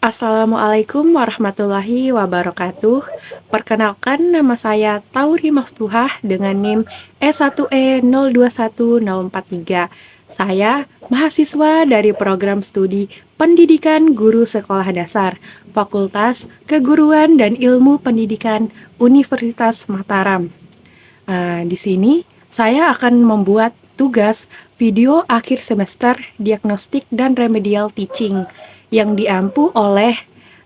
Assalamualaikum warahmatullahi wabarakatuh. Perkenalkan, nama saya Tauri Maftuhah dengan NIM S1E021043. Saya mahasiswa dari program studi Pendidikan Guru Sekolah Dasar, Fakultas Keguruan dan Ilmu Pendidikan Universitas Mataram. Di sini saya akan membuat tugas video akhir semester diagnostik dan remedial teaching yang diampu oleh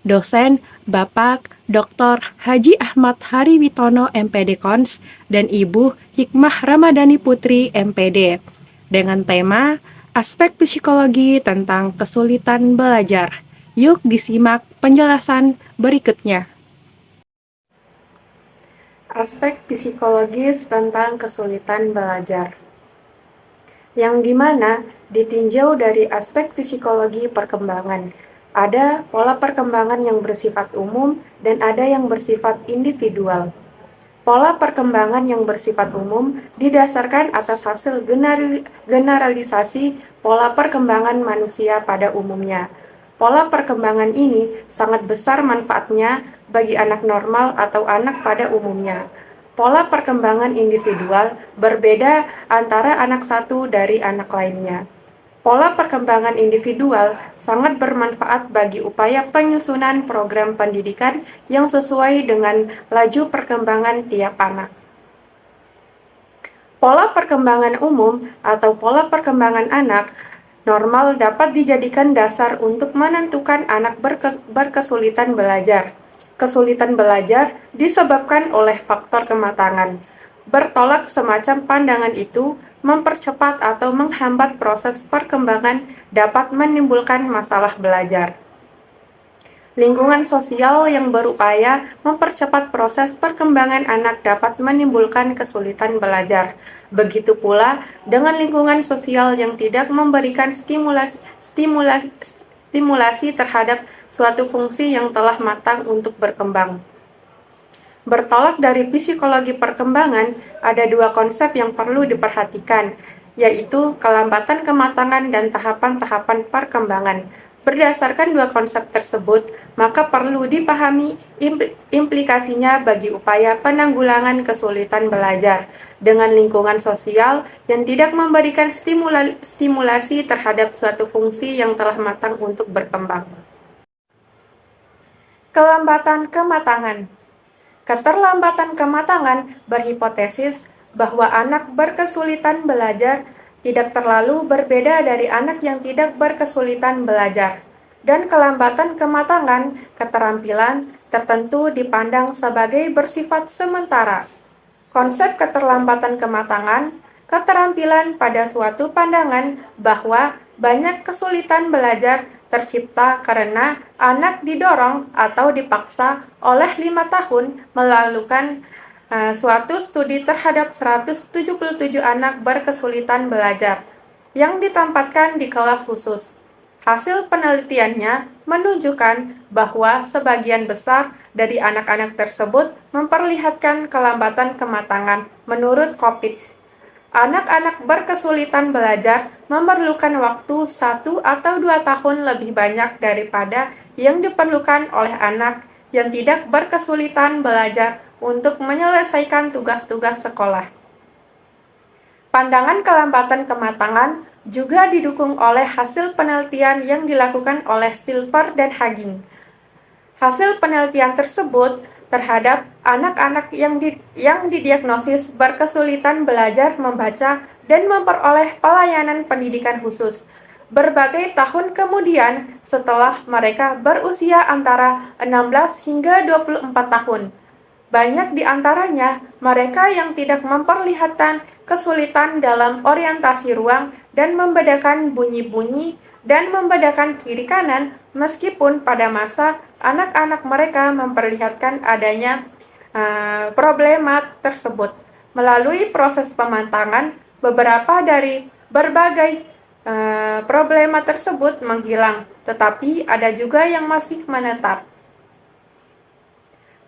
dosen Bapak Dr. Haji Ahmad Hariwitono MPD Kons dan Ibu Hikmah Ramadhani Putri MPD dengan tema aspek psikologi tentang kesulitan belajar. Yuk disimak penjelasan berikutnya. Aspek psikologis tentang kesulitan belajar, yang dimana ditinjau dari aspek psikologi perkembangan. Ada pola perkembangan yang bersifat umum dan ada yang bersifat individual. Pola perkembangan yang bersifat umum didasarkan atas hasil generalisasi pola perkembangan manusia pada umumnya. Pola perkembangan ini sangat besar manfaatnya bagi anak normal atau anak pada umumnya. Pola perkembangan individual berbeda antara anak satu dari anak lainnya. Pola perkembangan individual sangat bermanfaat bagi upaya penyusunan program pendidikan yang sesuai dengan laju perkembangan tiap anak. Pola perkembangan umum atau pola perkembangan anak normal dapat dijadikan dasar untuk menentukan anak berkesulitan belajar. Kesulitan belajar disebabkan oleh faktor kematangan. Bertolak semacam pandangan itu mempercepat atau menghambat proses perkembangan dapat menimbulkan masalah belajar. Lingkungan sosial yang berupaya mempercepat proses perkembangan anak dapat menimbulkan kesulitan belajar. Begitu pula dengan lingkungan sosial yang tidak memberikan stimulasi terhadap suatu fungsi yang telah matang untuk berkembang. Bertolak dari psikologi perkembangan, ada dua konsep yang perlu diperhatikan, yaitu kelambatan kematangan dan tahapan-tahapan perkembangan. Berdasarkan dua konsep tersebut, maka perlu dipahami implikasinya bagi upaya penanggulangan kesulitan belajar dengan lingkungan sosial yang tidak memberikan stimulasi terhadap suatu fungsi yang telah matang untuk berkembang. Kelambatan kematangan. Keterlambatan kematangan berhipotesis bahwa anak berkesulitan belajar tidak terlalu berbeda dari anak yang tidak berkesulitan belajar, dan kelambatan kematangan keterampilan tertentu dipandang sebagai bersifat sementara. Konsep keterlambatan kematangan, keterampilan pada suatu pandangan bahwa banyak kesulitan belajar tercipta karena anak didorong atau dipaksa oleh 5 tahun melakukan suatu studi terhadap 177 anak berkesulitan belajar yang ditempatkan di kelas khusus. Hasil penelitiannya menunjukkan bahwa sebagian besar dari anak-anak tersebut memperlihatkan kelambatan kematangan menurut Kopitsch. Anak-anak berkesulitan belajar memerlukan waktu 1 atau 2 tahun lebih banyak daripada yang diperlukan oleh anak yang tidak berkesulitan belajar untuk menyelesaikan tugas-tugas sekolah. Pandangan kelambatan kematangan juga didukung oleh hasil penelitian yang dilakukan oleh Silver dan Hagin. Hasil penelitian tersebut terhadap anak-anak yang didiagnosis berkesulitan belajar membaca dan memperoleh pelayanan pendidikan khusus berbagai tahun kemudian setelah mereka berusia antara 16 hingga 24 tahun. Banyak di antaranya mereka yang tidak memperlihatkan kesulitan dalam orientasi ruang dan membedakan bunyi-bunyi dan membedakan kiri kanan, meskipun pada masa anak-anak mereka memperlihatkan adanya problema tersebut. Melalui proses pematangan, beberapa dari berbagai problema tersebut menghilang, tetapi ada juga yang masih menetap.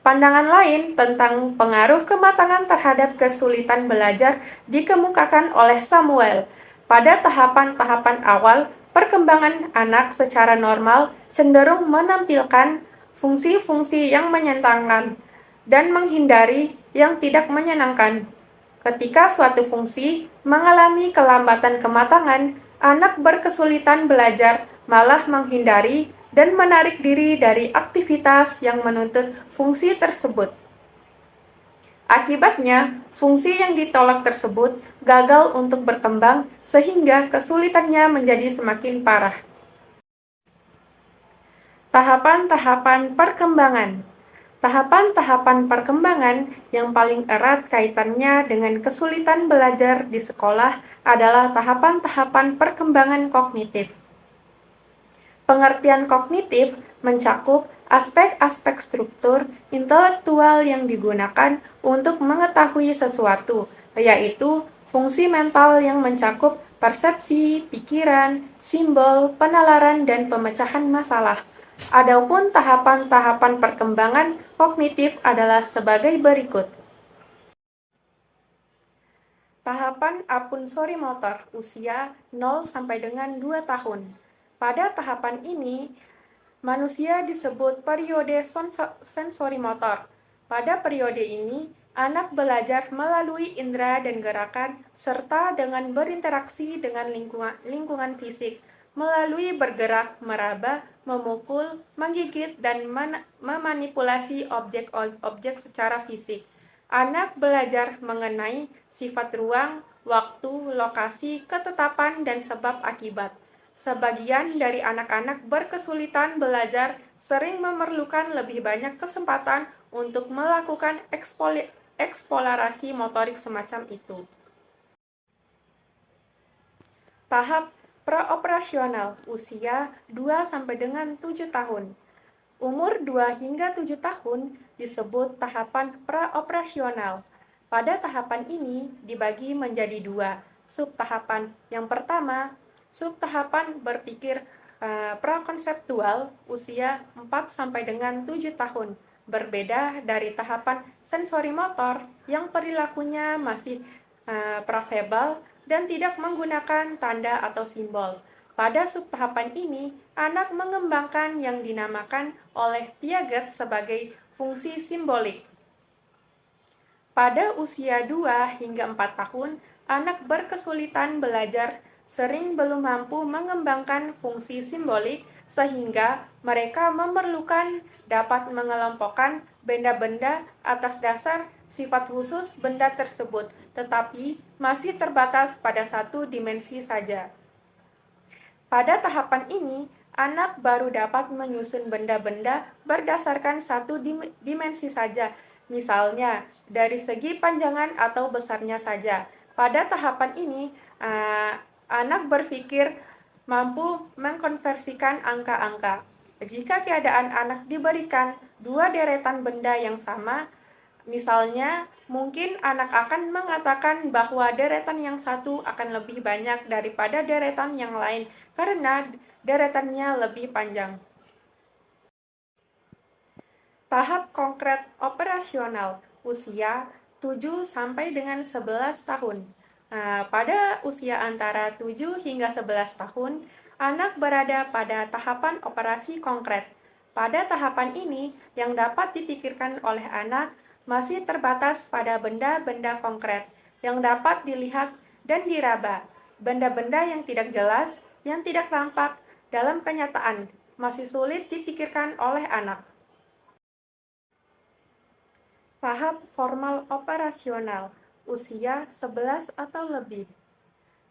Pandangan lain tentang pengaruh kematangan terhadap kesulitan belajar dikemukakan oleh Samuel. Pada tahapan-tahapan awal, Perkembangan anak secara normal cenderung menampilkan fungsi-fungsi yang menyenangkan dan menghindari yang tidak menyenangkan. Ketika suatu fungsi mengalami kelambatan kematangan, anak berkesulitan belajar, malah menghindari dan menarik diri dari aktivitas yang menuntut fungsi tersebut. Akibatnya, fungsi yang ditolak tersebut gagal untuk berkembang sehingga kesulitannya menjadi semakin parah. Tahapan-tahapan perkembangan. Tahapan-tahapan perkembangan yang paling erat kaitannya dengan kesulitan belajar di sekolah adalah tahapan-tahapan perkembangan kognitif. Pengertian kognitif mencakup aspek-aspek struktur intelektual yang digunakan untuk mengetahui sesuatu, yaitu fungsi mental yang mencakup persepsi, pikiran, simbol, penalaran, dan pemecahan masalah. Adapun tahapan-tahapan perkembangan kognitif adalah sebagai berikut. Tahapan apensori motor usia 0 sampai dengan 2 tahun. Pada tahapan ini, manusia disebut periode sensori motor. Pada periode ini, anak belajar melalui indera dan gerakan serta dengan berinteraksi dengan lingkungan fisik melalui bergerak, meraba, memukul, menggigit, dan memanipulasi objek-objek secara fisik. Anak belajar mengenai sifat ruang, waktu, lokasi, ketetapan, dan sebab akibat. Sebagian dari anak-anak berkesulitan belajar sering memerlukan lebih banyak kesempatan untuk melakukan eksplorasi motorik semacam itu. Tahap praoperasional usia 2 sampai dengan 7 tahun. Umur 2 hingga 7 tahun disebut tahapan praoperasional. Pada tahapan ini dibagi menjadi 2 subtahapan. Yang pertama, subtahapan berpikir prakonseptual usia 4 sampai dengan 7 tahun. Berbeda dari tahapan sensori motor yang perilakunya masih praverbal dan tidak menggunakan tanda atau simbol. Pada subtahapan ini, anak mengembangkan yang dinamakan oleh Piaget sebagai fungsi simbolik. Pada usia 2 hingga 4 tahun, anak berkesulitan belajar sering belum mampu mengembangkan fungsi simbolik sehingga mereka memerlukan dapat mengelompokkan benda-benda atas dasar sifat khusus benda tersebut, tetapi masih terbatas pada satu dimensi saja. Pada tahapan ini, anak baru dapat menyusun benda-benda berdasarkan satu dimensi saja, misalnya dari segi panjangan atau besarnya saja. Pada tahapan ini, anak berpikir mampu mengkonversikan angka-angka. Jika keadaan anak diberikan dua deretan benda yang sama, misalnya, mungkin anak akan mengatakan bahwa deretan yang satu akan lebih banyak daripada deretan yang lain karena deretannya lebih panjang. Tahap konkret operasional usia 7 sampai dengan 11 tahun. Pada usia antara 7 hingga 11 tahun, anak berada pada tahapan operasi konkret. Pada tahapan ini, yang dapat dipikirkan oleh anak masih terbatas pada benda-benda konkret yang dapat dilihat dan diraba. Benda-benda yang tidak jelas, yang tidak tampak dalam kenyataan, masih sulit dipikirkan oleh anak. Tahap formal operasional, usia 11 atau lebih.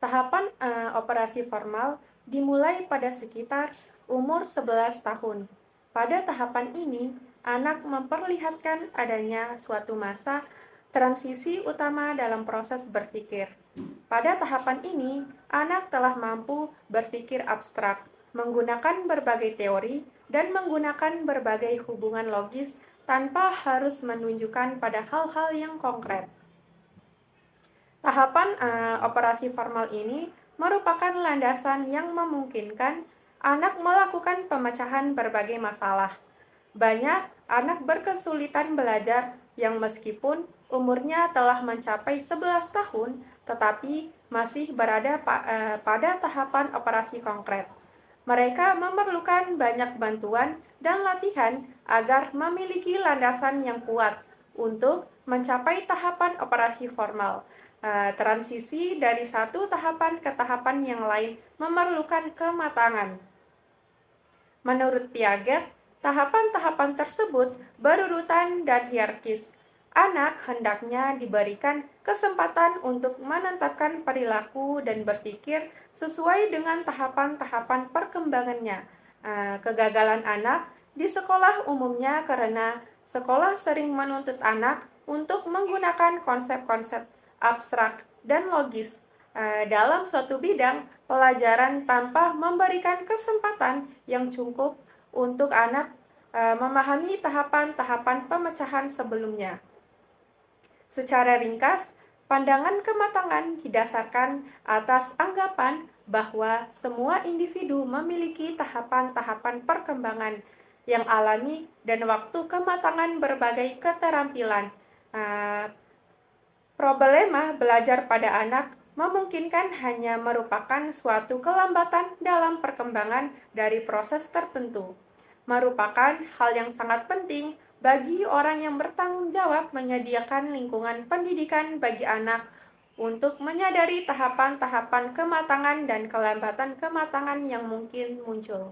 Tahapan operasi formal dimulai pada sekitar umur 11 tahun. Pada tahapan ini, anak memperlihatkan adanya suatu masa transisi utama dalam proses berpikir. Pada tahapan ini, anak telah mampu berpikir abstrak, menggunakan berbagai teori, dan menggunakan berbagai hubungan logis tanpa harus menunjukkan pada hal-hal yang konkret. Tahapan operasi formal ini merupakan landasan yang memungkinkan anak melakukan pemecahan berbagai masalah. Banyak anak berkesulitan belajar yang meskipun umurnya telah mencapai 11 tahun, tetapi masih berada pada tahapan operasi konkret. Mereka memerlukan banyak bantuan dan latihan agar memiliki landasan yang kuat untuk mencapai tahapan operasi formal. Transisi dari satu tahapan ke tahapan yang lain memerlukan kematangan. Menurut Piaget, tahapan-tahapan tersebut berurutan dan hierarkis. Anak hendaknya diberikan kesempatan untuk menetapkan perilaku dan berpikir sesuai dengan tahapan-tahapan perkembangannya. Kegagalan anak di sekolah umumnya karena sekolah sering menuntut anak untuk menggunakan konsep-konsep abstrak dan logis dalam suatu bidang pelajaran tanpa memberikan kesempatan yang cukup untuk anak memahami tahapan-tahapan pemecahan sebelumnya. Secara ringkas, pandangan kematangan didasarkan atas anggapan bahwa semua individu memiliki tahapan-tahapan perkembangan yang alami dan waktu kematangan berbagai keterampilan. Problema belajar pada anak memungkinkan hanya merupakan suatu kelambatan dalam perkembangan dari proses tertentu. Merupakan hal yang sangat penting bagi orang yang bertanggung jawab menyediakan lingkungan pendidikan bagi anak untuk menyadari tahapan-tahapan kematangan dan kelambatan kematangan yang mungkin muncul.